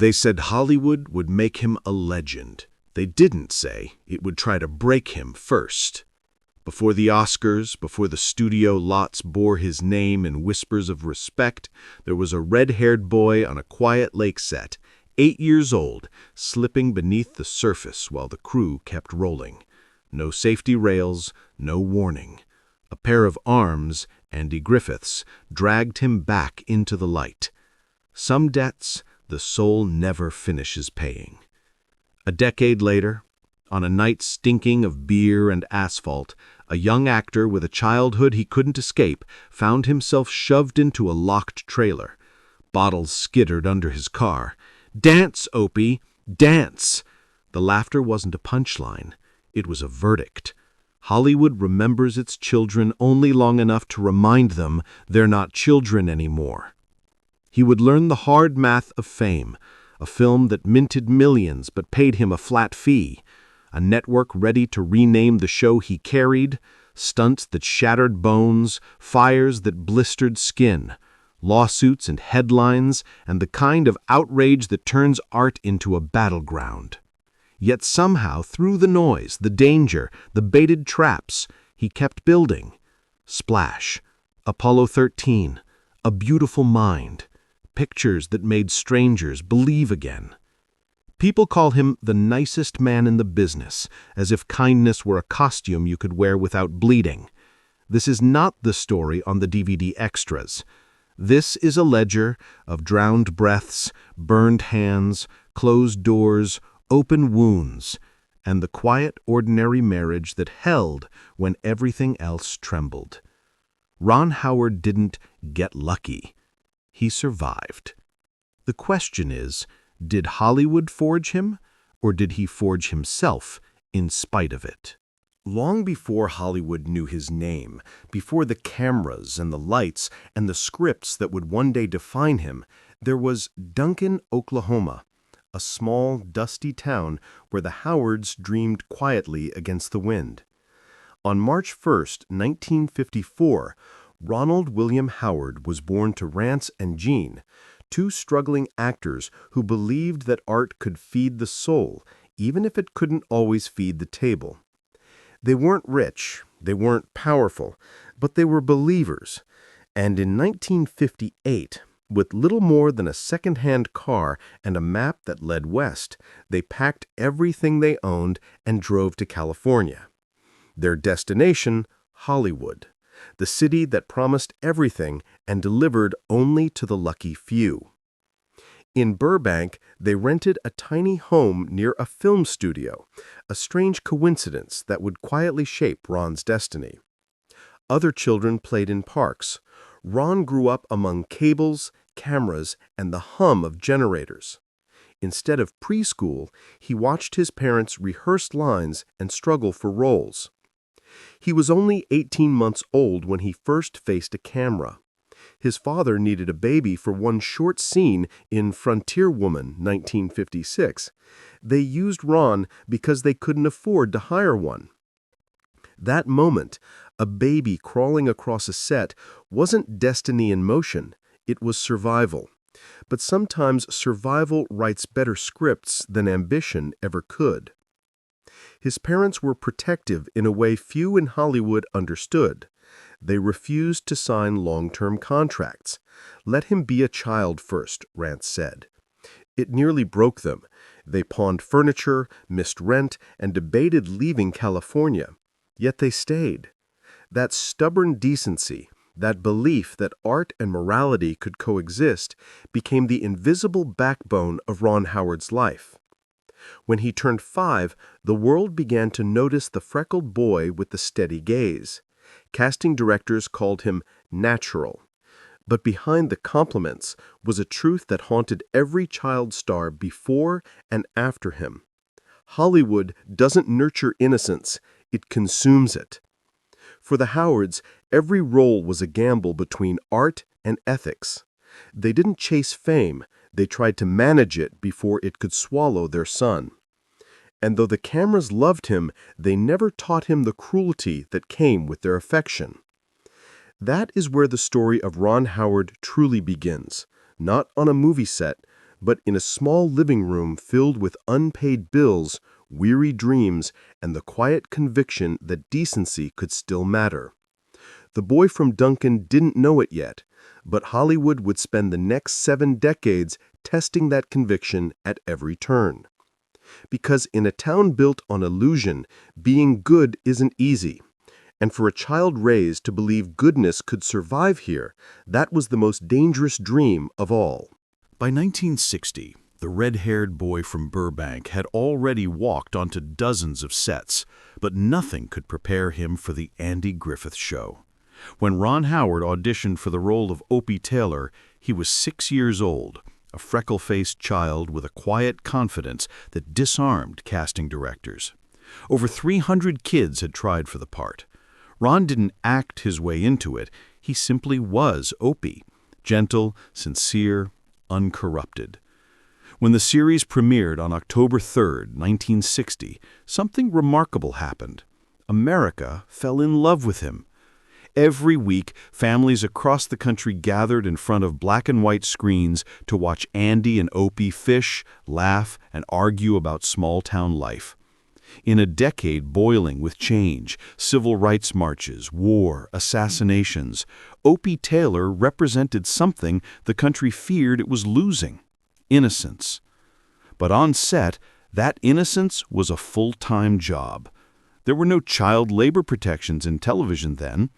They said Hollywood would make him a legend. They didn't say it would try to break him first. Before the Oscars, before the studio lots bore his name in whispers of respect, there was a red-haired boy on a quiet lake set, 8 years old, slipping beneath the surface while the crew kept rolling. No safety rails, no warning. A pair of arms, Andy Griffith's, dragged him back into the light. Some debts the soul never finishes paying. A decade later, on a night stinking of beer and asphalt, a young actor with a childhood he couldn't escape found himself shoved into a locked trailer. Bottles skittered under his car. "Dance, Opie, dance!" The laughter wasn't a punchline. It was a verdict. Hollywood remembers its children only long enough to remind them they're not children anymore. He would learn the hard math of fame, a film that minted millions but paid him a flat fee, a network ready to rename the show he carried, stunts that shattered bones, fires that blistered skin, lawsuits and headlines, and the kind of outrage that turns art into a battleground. Yet somehow, through the noise, the danger, the baited traps, he kept building. Splash, Apollo 13, A Beautiful Mind, pictures that made strangers believe again. People call him the nicest man in the business, as if kindness were a costume you could wear without bleeding. This is not the story on the DVD extras. This is a ledger of drowned breaths, burned hands, closed doors, open wounds, and the quiet, ordinary marriage that held when everything else trembled. Ron Howard didn't get lucky. He survived. The question is, did Hollywood forge him, or did he forge himself in spite of it? Long before Hollywood knew his name, before the cameras and the lights and the scripts that would one day define him, there was Duncan, Oklahoma, a small, dusty town where the Howards dreamed quietly against the wind. On March 1st, 1954, Ronald William Howard was born to Rance and Jean, two struggling actors who believed that art could feed the soul, even if it couldn't always feed the table. They weren't rich, they weren't powerful, but they were believers. And in 1958, with little more than a second-hand car and a map that led west, they packed everything they owned and drove to California. Their destination, Hollywood, the city that promised everything and delivered only to the lucky few. In Burbank, they rented a tiny home near a film studio, a strange coincidence that would quietly shape Ron's destiny. Other children played in parks. Ron grew up among cables, cameras, and the hum of generators. Instead of preschool, he watched his parents rehearse lines and struggle for roles. He was only 18 months old when he first faced a camera. His father needed a baby for one short scene in Frontier Woman, 1956. They used Ron because they couldn't afford to hire one. That moment, a baby crawling across a set, wasn't destiny in motion, it was survival. But sometimes survival writes better scripts than ambition ever could. His parents were protective in a way few in Hollywood understood. They refused to sign long-term contracts. "Let him be a child first," Rance said. It nearly broke them. They pawned furniture, missed rent, and debated leaving California. Yet they stayed. That stubborn decency, that belief that art and morality could coexist, became the invisible backbone of Ron Howard's life. When he turned 5, the world began to notice the freckled boy with the steady gaze. Casting directors called him natural. But behind the compliments was a truth that haunted every child star before and after him. Hollywood doesn't nurture innocence, it consumes it. For the Howards, every role was a gamble between art and ethics. They didn't chase fame, they tried to manage it before it could swallow their son. And though the cameras loved him, they never taught him the cruelty that came with their affection. That is where the story of Ron Howard truly begins, not on a movie set, but in a small living room filled with unpaid bills, weary dreams, and the quiet conviction that decency could still matter. The boy from Duncan didn't know it yet, but Hollywood would spend the next 7 decades testing that conviction at every turn. Because in a town built on illusion, being good isn't easy. And for a child raised to believe goodness could survive here, that was the most dangerous dream of all. By 1960, the red-haired boy from Burbank had already walked onto dozens of sets, but nothing could prepare him for the Andy Griffith Show. When Ron Howard auditioned for the role of Opie Taylor, he was 6 years old, a freckle-faced child with a quiet confidence that disarmed casting directors. Over 300 kids had tried for the part. Ron didn't act his way into it, he simply was Opie, gentle, sincere, uncorrupted. When the series premiered on October 3, 1960, something remarkable happened. America fell in love with him. Every week, families across the country gathered in front of black and white screens to watch Andy and Opie fish, laugh, and argue about small-town life. In a decade boiling with change, civil rights marches, war, assassinations, Opie Taylor represented something the country feared it was losing: innocence. But on set, that innocence was a full-time job. There were no child labor protections in television then.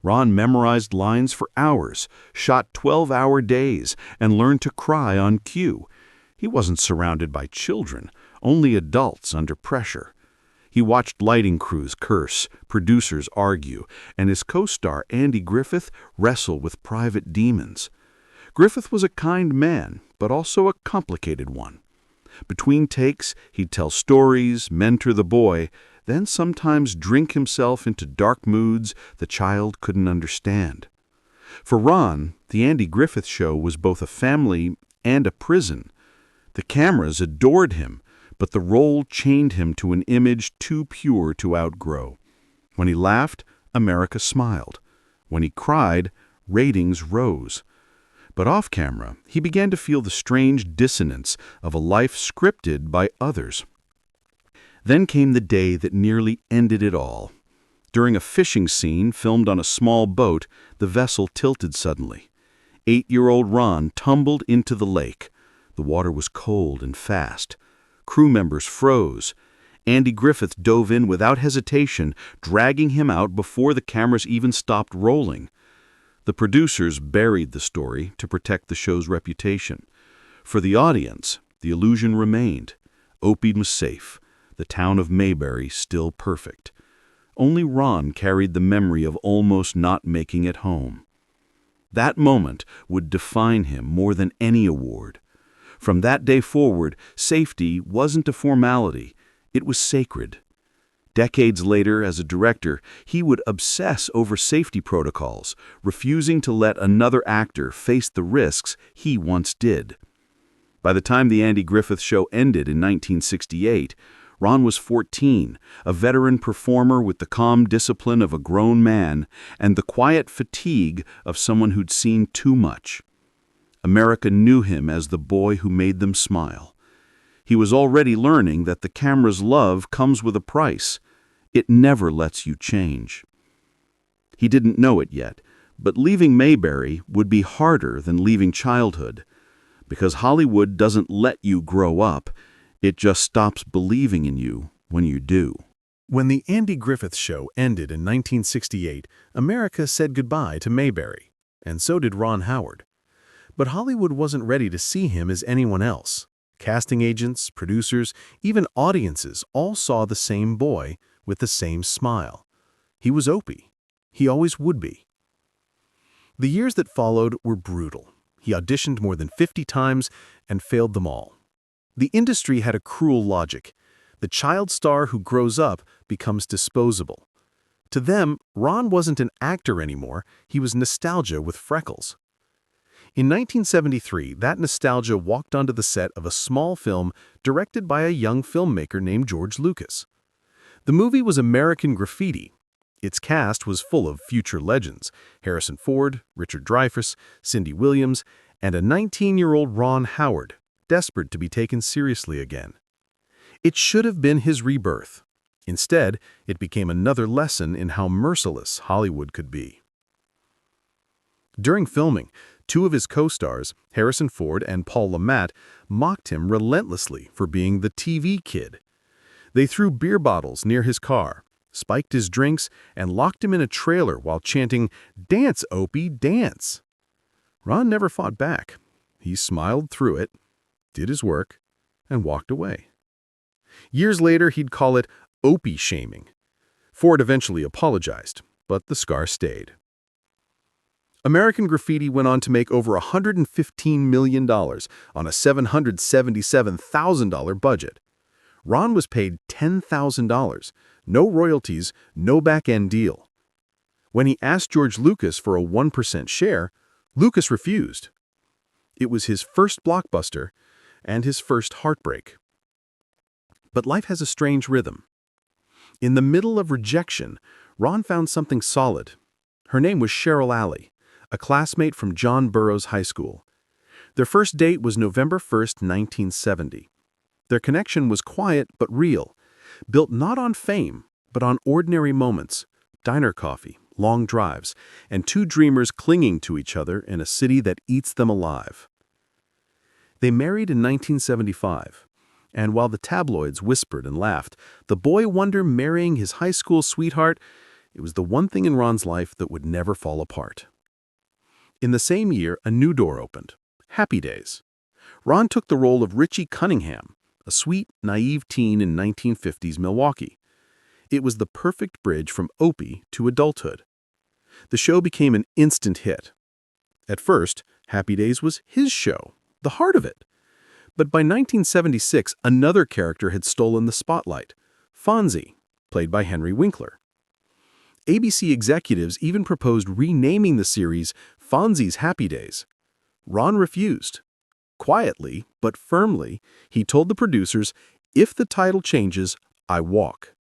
Ron memorized lines for hours, shot 12-hour days, and learned to cry on cue. He wasn't surrounded by children, only adults under pressure. He watched lighting crews curse, producers argue, and his co-star Andy Griffith wrestle with private demons. Griffith was a kind man, but also a complicated one. Between takes, he'd tell stories, mentor the boy, then sometimes drink himself into dark moods the child couldn't understand. For Ron, the Andy Griffith Show was both a family and a prison. The cameras adored him, but the role chained him to an image too pure to outgrow. When he laughed, America smiled. When he cried, ratings rose. But off-camera, he began to feel the strange dissonance of a life scripted by others. Then came the day that nearly ended it all. During a fishing scene filmed on a small boat, the vessel tilted suddenly. 8-year-old Ron tumbled into the lake. The water was cold and fast. Crew members froze. Andy Griffith dove in without hesitation, dragging him out before the cameras even stopped rolling. The producers buried the story to protect the show's reputation. For the audience, the illusion remained. Opie was safe, the town of Mayberry still perfect. Only Ron carried the memory of almost not making it home. That moment would define him more than any award. From that day forward, safety wasn't a formality, it was sacred. Decades later, as a director, he would obsess over safety protocols, refusing to let another actor face the risks he once did. By the time the Andy Griffith Show ended in 1968, Ron was 14, a veteran performer with the calm discipline of a grown man and the quiet fatigue of someone who'd seen too much. America knew him as the boy who made them smile. He was already learning that the camera's love comes with a price. It never lets you change. He didn't know it yet, but leaving Mayberry would be harder than leaving childhood. Because Hollywood doesn't let you grow up, it just stops believing in you when you do. When the Andy Griffith Show ended in 1968, America said goodbye to Mayberry, and so did Ron Howard. But Hollywood wasn't ready to see him as anyone else. Casting agents, producers, even audiences all saw the same boy with the same smile. He was Opie. He always would be. The years that followed were brutal. He auditioned more than 50 times and failed them all. The industry had a cruel logic. The child star who grows up becomes disposable. To them, Ron wasn't an actor anymore, he was nostalgia with freckles. In 1973, that nostalgia walked onto the set of a small film directed by a young filmmaker named George Lucas. The movie was American Graffiti. Its cast was full of future legends: Harrison Ford, Richard Dreyfuss, Cindy Williams, and a 19-year-old Ron Howard, desperate to be taken seriously again. It should have been his rebirth. Instead, it became another lesson in how merciless Hollywood could be. During filming, two of his co-stars, Harrison Ford and Paul Le Mat, mocked him relentlessly for being the TV kid. They threw beer bottles near his car, spiked his drinks, and locked him in a trailer while chanting, "Dance, Opie, dance!" Ron never fought back. He smiled through it, did his work, and walked away. Years later, he'd call it Opie shaming. Ford eventually apologized, but the scar stayed. American Graffiti went on to make over $115 million on a $777,000 budget. Ron was paid $10,000, no royalties, no back-end deal. When he asked George Lucas for a 1% share, Lucas refused. It was his first blockbuster and his first heartbreak. But life has a strange rhythm. In the middle of rejection, Ron found something solid. Her name was Cheryl Alley, a classmate from John Burroughs High School. Their first date was November 1st, 1970. Their connection was quiet but real, built not on fame, but on ordinary moments, diner coffee, long drives, and two dreamers clinging to each other in a city that eats them alive. They married in 1975, and while the tabloids whispered and laughed, the boy wonder marrying his high school sweetheart, it was the one thing in Ron's life that would never fall apart. In the same year, a new door opened, Happy Days. Ron took the role of Richie Cunningham, a sweet, naive teen in 1950s Milwaukee. It was the perfect bridge from Opie to adulthood. The show became an instant hit. At first, Happy Days was his show, the heart of it. But by 1976, another character had stolen the spotlight, Fonzie, played by Henry Winkler. ABC executives even proposed renaming the series Fonzie's Happy Days. Ron refused. Quietly, but firmly, he told the producers, "If the title changes, I walk."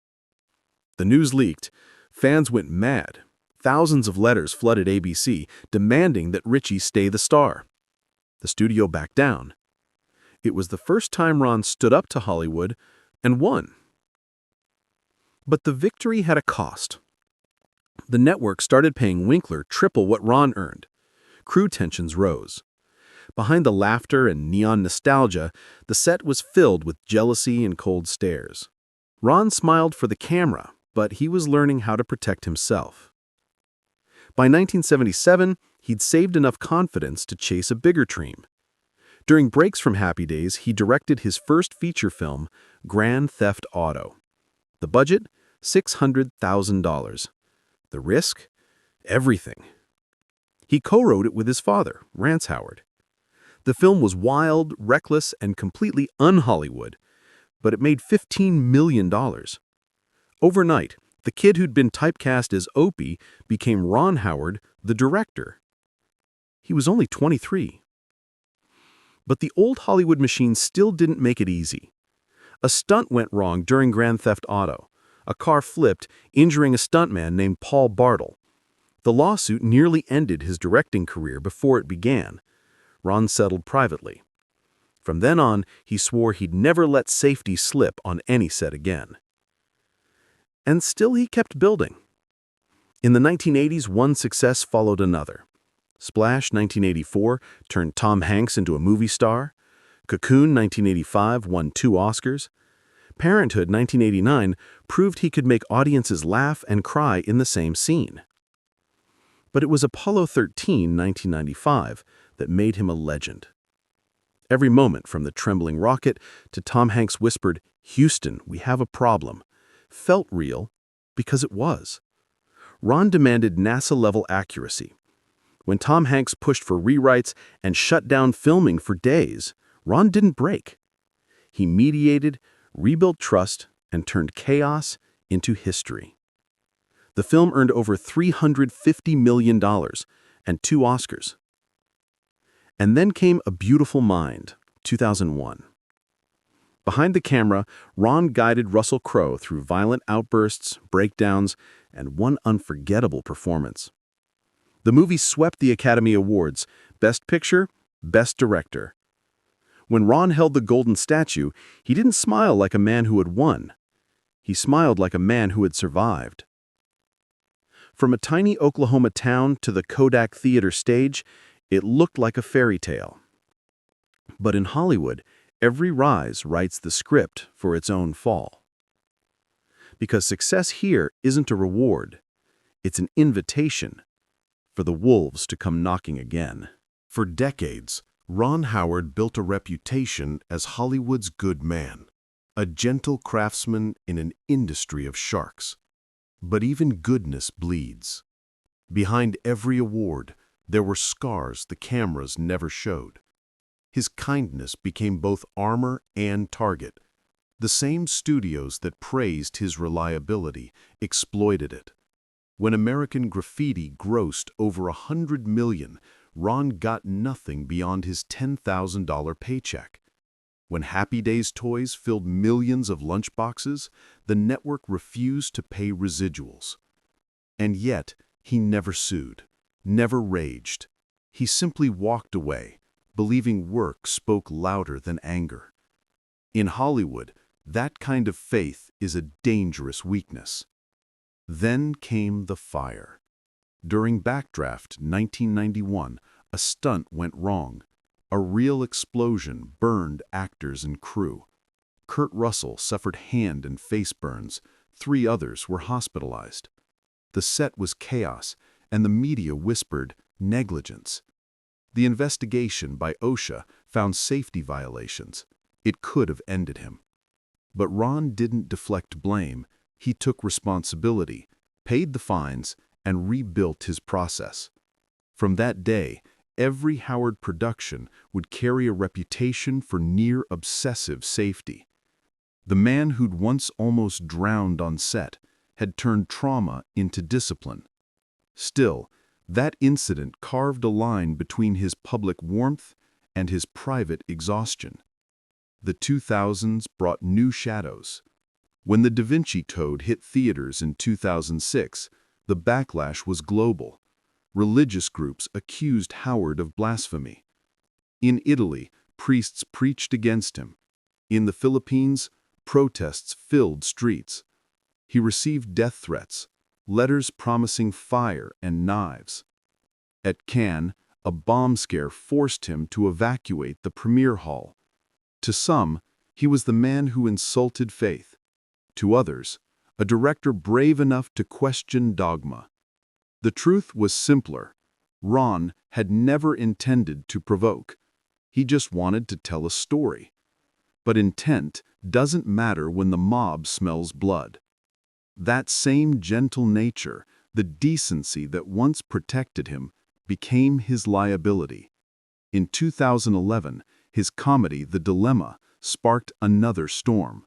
The news leaked. Fans went mad. Thousands of letters flooded ABC, demanding that Richie stay the star. The studio backed down. It was the first time Ron stood up to Hollywood and won. But the victory had a cost. The network started paying Winkler triple what Ron earned. Crew tensions rose. Behind the laughter and neon nostalgia, the set was filled with jealousy and cold stares. Ron smiled for the camera, but he was learning how to protect himself. By 1977, he'd saved enough confidence to chase a bigger dream. During breaks from Happy Days, he directed his first feature film, Grand Theft Auto. The budget? $600,000. The risk? Everything. He co-wrote it with his father, Rance Howard. The film was wild, reckless, and completely un-Hollywood, but it made $15 million. Overnight, the kid who'd been typecast as Opie became Ron Howard, the director. He was only 23. But the old Hollywood machine still didn't make it easy. A stunt went wrong during Grand Theft Auto. A car flipped, injuring a stuntman named Paul Bartle. The lawsuit nearly ended his directing career before it began. Ron settled privately. From then on, he swore he'd never let safety slip on any set again. And still he kept building. In the 1980s, one success followed another. Splash 1984 turned Tom Hanks into a movie star. Cocoon 1985 won 2 Oscars. Parenthood 1989 proved he could make audiences laugh and cry in the same scene. But it was Apollo 13, 1995, that made him a legend. Every moment, from the trembling rocket to Tom Hanks' whispered, "Houston, we have a problem," felt real because it was. Ron demanded NASA-level accuracy. When Tom Hanks pushed for rewrites and shut down filming for days, Ron didn't break. He mediated, rebuilt trust, and turned chaos into history. The film earned over $350 million and 2 Oscars. And then came A Beautiful Mind, 2001. Behind the camera, Ron guided Russell Crowe through violent outbursts, breakdowns, and one unforgettable performance. The movie swept the Academy Awards, Best Picture, Best Director. When Ron held the golden statue, he didn't smile like a man who had won. He smiled like a man who had survived. From a tiny Oklahoma town to the Kodak Theater stage, it looked like a fairy tale. But in Hollywood, every rise writes the script for its own fall. Because success here isn't a reward, it's an invitation for the wolves to come knocking again. For decades, Ron Howard built a reputation as Hollywood's good man, a gentle craftsman in an industry of sharks. But even goodness bleeds. Behind every award, there were scars the cameras never showed. His kindness became both armor and target. The same studios that praised his reliability exploited it. When American Graffiti grossed over $100 million, Ron got nothing beyond his $10,000 paycheck. When Happy Days toys filled millions of lunchboxes, the network refused to pay residuals. And yet, he never sued, never raged. He simply walked away, believing work spoke louder than anger. In Hollywood, that kind of faith is a dangerous weakness. Then came the fire. During Backdraft 1991, a stunt went wrong. A real explosion burned actors and crew. Kurt Russell suffered hand and face burns. 3 others were hospitalized. The set was chaos, and the media whispered negligence. The investigation by OSHA found safety violations. It could have ended him. But Ron didn't deflect blame. He took responsibility, paid the fines, and rebuilt his process. From that day, every Howard production would carry a reputation for near-obsessive safety. The man who'd once almost drowned on set had turned trauma into discipline. Still, that incident carved a line between his public warmth and his private exhaustion. The 2000s brought new shadows. When the Da Vinci Code hit theaters in 2006, the backlash was global. Religious groups accused Howard of blasphemy. In Italy, priests preached against him. In the Philippines, protests filled streets. He received death threats, letters promising fire and knives. At Cannes, a bomb scare forced him to evacuate the premiere hall. To some, he was the man who insulted faith. To others, a director brave enough to question dogma. The truth was simpler. Ron had never intended to provoke. He just wanted to tell a story. But intent doesn't matter when the mob smells blood. That same gentle nature, the decency that once protected him, became his liability. In 2011, his comedy The Dilemma sparked another storm.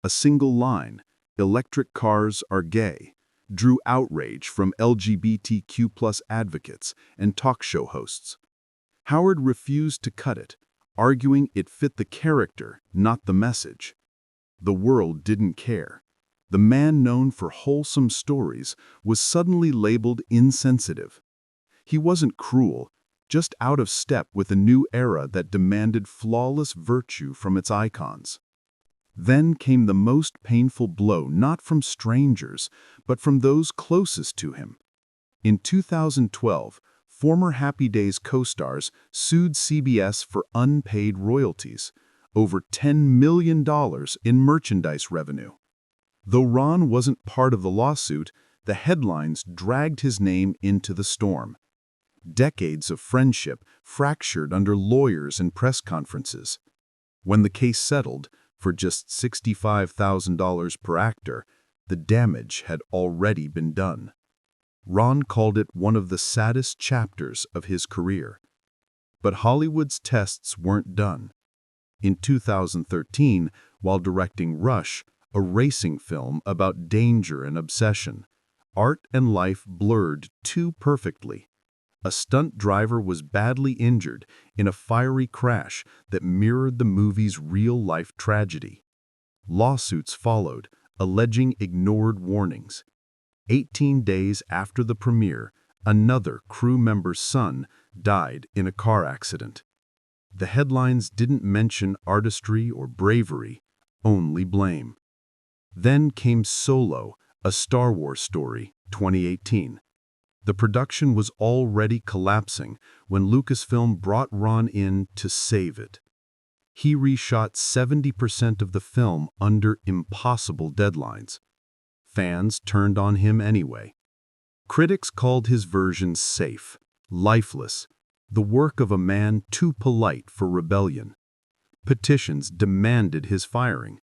A single line, "Electric cars are gay," drew outrage from LGBTQ+ advocates and talk show hosts. Howard refused to cut it, arguing it fit the character, not the message. The world didn't care. The man known for wholesome stories was suddenly labeled insensitive. He wasn't cruel, just out of step with a new era that demanded flawless virtue from its icons. Then came the most painful blow, not from strangers, but from those closest to him. In 2012, former Happy Days co-stars sued CBS for unpaid royalties, over $10 million in merchandise revenue. Though Ron wasn't part of the lawsuit, the headlines dragged his name into the storm. Decades of friendship fractured under lawyers and press conferences. When the case settled, for just $65,000 per actor, the damage had already been done. Ron called it one of the saddest chapters of his career. But Hollywood's tests weren't done. In 2013, while directing Rush, a racing film about danger and obsession, art and life blurred too perfectly. A stunt driver was badly injured in a fiery crash that mirrored the movie's real-life tragedy. Lawsuits followed, alleging ignored warnings. 18 days after the premiere, another crew member's son died in a car accident. The headlines didn't mention artistry or bravery, only blame. Then came Solo, a Star Wars story, 2018. The production was already collapsing when Lucasfilm brought Ron in to save it. He reshot 70% of the film under impossible deadlines. Fans turned on him anyway. Critics called his version safe, lifeless, the work of a man too polite for rebellion. Petitions demanded his firing.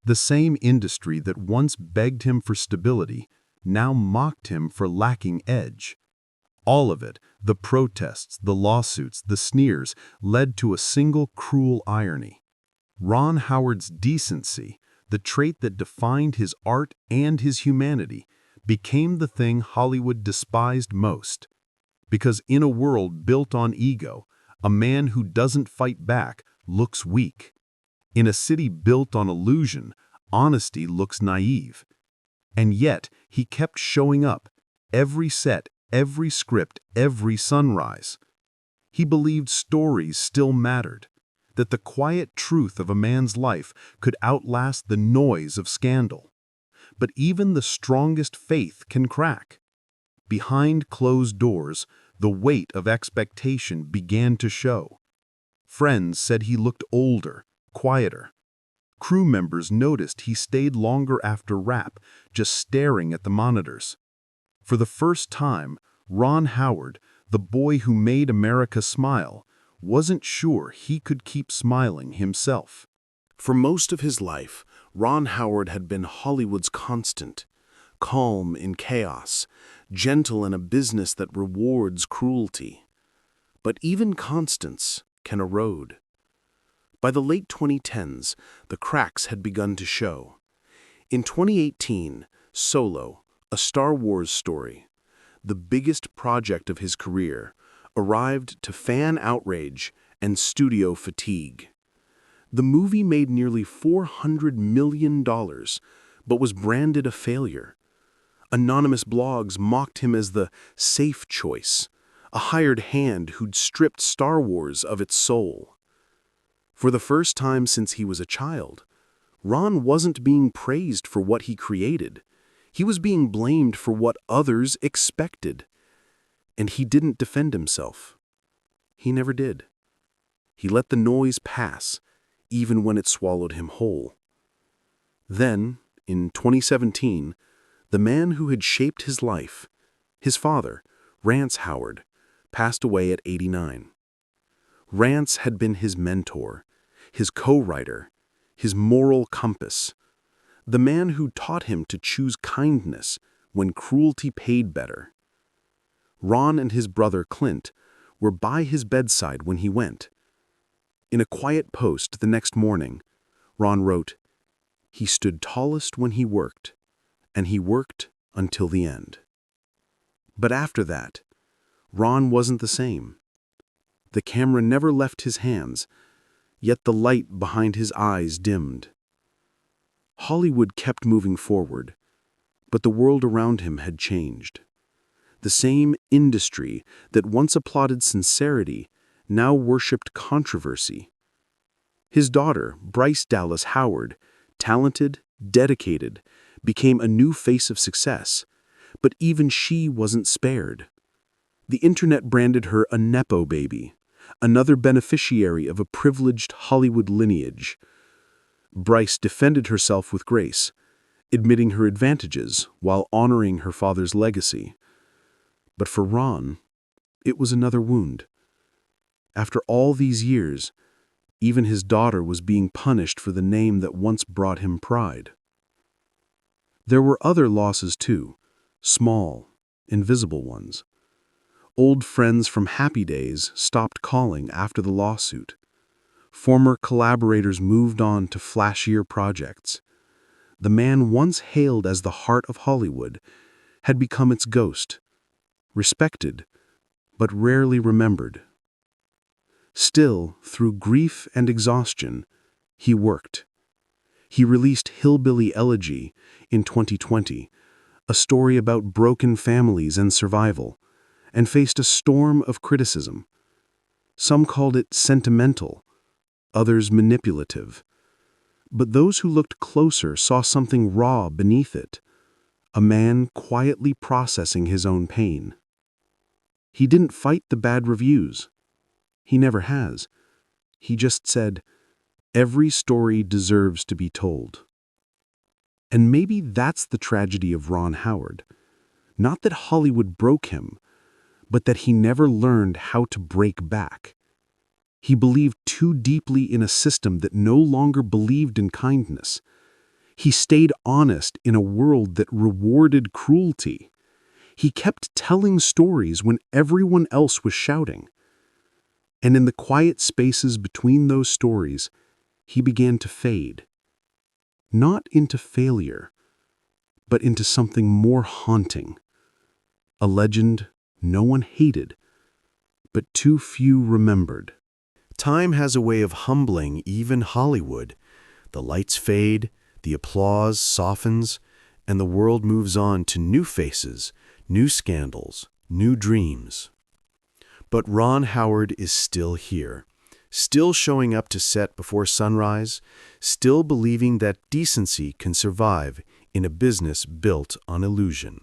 The same industry that once begged him for stability now mocked him for lacking edge. All of it, the protests, the lawsuits, the sneers, led to a single cruel irony. Ron Howard's decency, the trait that defined his art and his humanity, became the thing Hollywood despised most. Because in a world built on ego, a man who doesn't fight back looks weak. In a city built on illusion, honesty looks naive. And yet, he kept showing up, every set, every script, every sunrise. He believed stories still mattered, that the quiet truth of a man's life could outlast the noise of scandal. But even the strongest faith can crack. Behind closed doors, the weight of expectation began to show. Friends said he looked older, quieter. Crew members noticed he stayed longer after wrap, just staring at the monitors. For the first time, Ron Howard, the boy who made America smile, wasn't sure he could keep smiling himself. For most of his life, Ron Howard had been Hollywood's constant, calm in chaos, gentle in a business that rewards cruelty. But even constance can erode. By the late 2010s, the cracks had begun to show. In 2018, Solo, a Star Wars story, the biggest project of his career, arrived to fan outrage and studio fatigue. The movie made nearly $400 million, but was branded a failure. Anonymous blogs mocked him as the safe choice, a hired hand who'd stripped Star Wars of its soul. For the first time since he was a child, Ron wasn't being praised for what he created. He was being blamed for what others expected. And he didn't defend himself. He never did. He let the noise pass, even when it swallowed him whole. Then, in 2017, the man who had shaped his life, his father, Rance Howard, passed away at 89. Rance had been his mentor, his co-writer, his moral compass, the man who taught him to choose kindness when cruelty paid better. Ron and his brother Clint were by his bedside when he went. In a quiet post the next morning, Ron wrote, "He stood tallest when he worked, and he worked until the end." But after that, Ron wasn't the same. The camera never left his hands, yet the light behind his eyes dimmed. Hollywood kept moving forward, but the world around him had changed. The same industry that once applauded sincerity now worshipped controversy. His daughter, Bryce Dallas Howard, talented, dedicated, became a new face of success, but even she wasn't spared. The internet branded her a Nepo baby, another beneficiary of a privileged Hollywood lineage. Bryce defended herself with grace, admitting her advantages while honoring her father's legacy. But for Ron, it was another wound. After all these years, even his daughter was being punished for the name that once brought him pride. There were other losses too, small, invisible ones. Old friends from Happy Days stopped calling after the lawsuit. Former collaborators moved on to flashier projects. The man once hailed as the heart of Hollywood had become its ghost, respected, but rarely remembered. Still, through grief and exhaustion, he worked. He released Hillbilly Elegy in 2020, a story about broken families and survival, and faced a storm of criticism. Some called it sentimental, others manipulative. But those who looked closer saw something raw beneath it, a man quietly processing his own pain. He didn't fight the bad reviews. He never has. He just said, "Every story deserves to be told." And maybe that's the tragedy of Ron Howard. Not that Hollywood broke him, but that he never learned how to break back. He believed too deeply in a system that no longer believed in kindness. He stayed honest in a world that rewarded cruelty. He kept telling stories when everyone else was shouting. And in the quiet spaces between those stories, he began to fade. Not into failure, but into something more haunting. A legend no one hated, but too few remembered. Time has a way of humbling even Hollywood. The lights fade, the applause softens, and the world moves on to new faces, new scandals, new dreams. But Ron Howard is still here, still showing up to set before sunrise, still believing that decency can survive in a business built on illusion.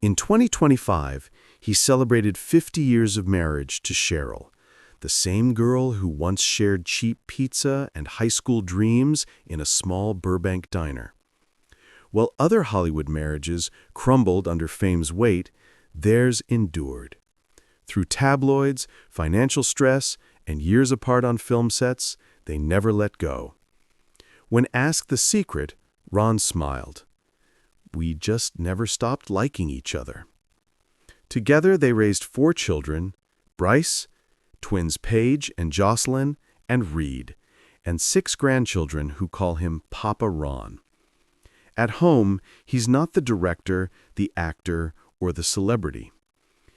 In 2025, he celebrated 50 years of marriage to Cheryl, the same girl who once shared cheap pizza and high school dreams in a small Burbank diner. While other Hollywood marriages crumbled under fame's weight, theirs endured. Through tabloids, financial stress, and years apart on film sets, they never let go. When asked the secret, Ron smiled. "We just never stopped liking each other." Together they raised 4 children, Bryce, twins Paige and Jocelyn, and Reed, and 6 grandchildren who call him Papa Ron. At home, he's not the director, the actor, or the celebrity.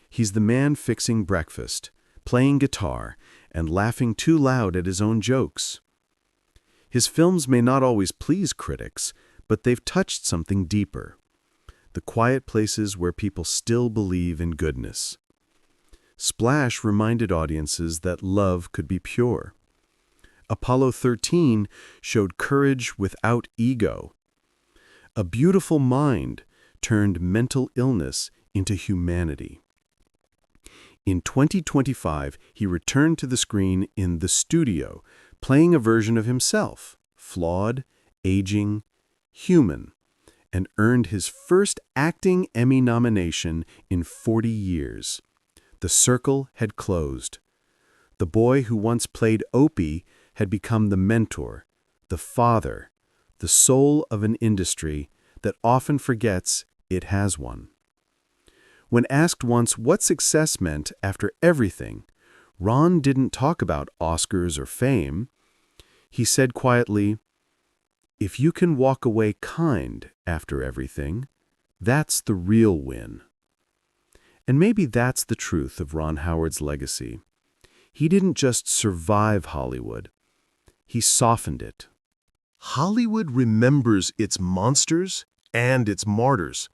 He's the man fixing breakfast, playing guitar, and laughing too loud at his own jokes. His films may not always please critics, but they've touched something deeper. The quiet places where people still believe in goodness. Splash reminded audiences that love could be pure. Apollo 13 showed courage without ego. A Beautiful Mind turned mental illness into humanity. In 2025, he returned to the screen in The Studio, playing a version of himself, flawed, aging, human, and earned his first acting Emmy nomination in 40 years. The circle had closed. The boy who once played Opie had become the mentor, the father, the soul of an industry that often forgets it has one. When asked once what success meant after everything, Ron didn't talk about Oscars or fame. He said quietly, "If you can walk away kind after everything, that's the real win." And maybe that's the truth of Ron Howard's legacy. He didn't just survive Hollywood, he softened it. Hollywood remembers its monsters and its martyrs,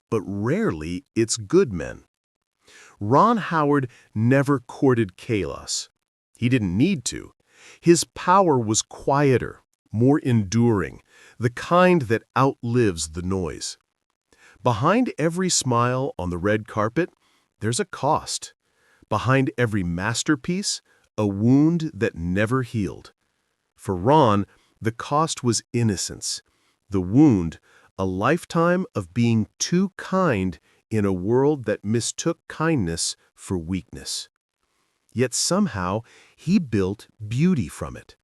but rarely its good men. Ron Howard never courted chaos. He didn't need to. His power was quieter, more enduring, the kind that outlives the noise. Behind every smile on the red carpet, there's a cost. Behind every masterpiece, a wound that never healed. For Ron, the cost was innocence. The wound, a lifetime of being too kind in a world that mistook kindness for weakness. Yet somehow, he built beauty from it.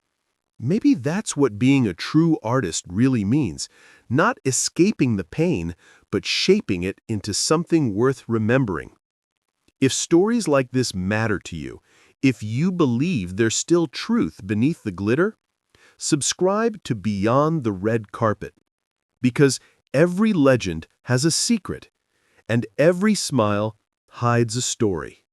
Maybe that's what being a true artist really means, not escaping the pain, but shaping it into something worth remembering. If stories like this matter to you, if you believe there's still truth beneath the glitter, subscribe to Beyond the Red Carpet. Because every legend has a secret, and every smile hides a story.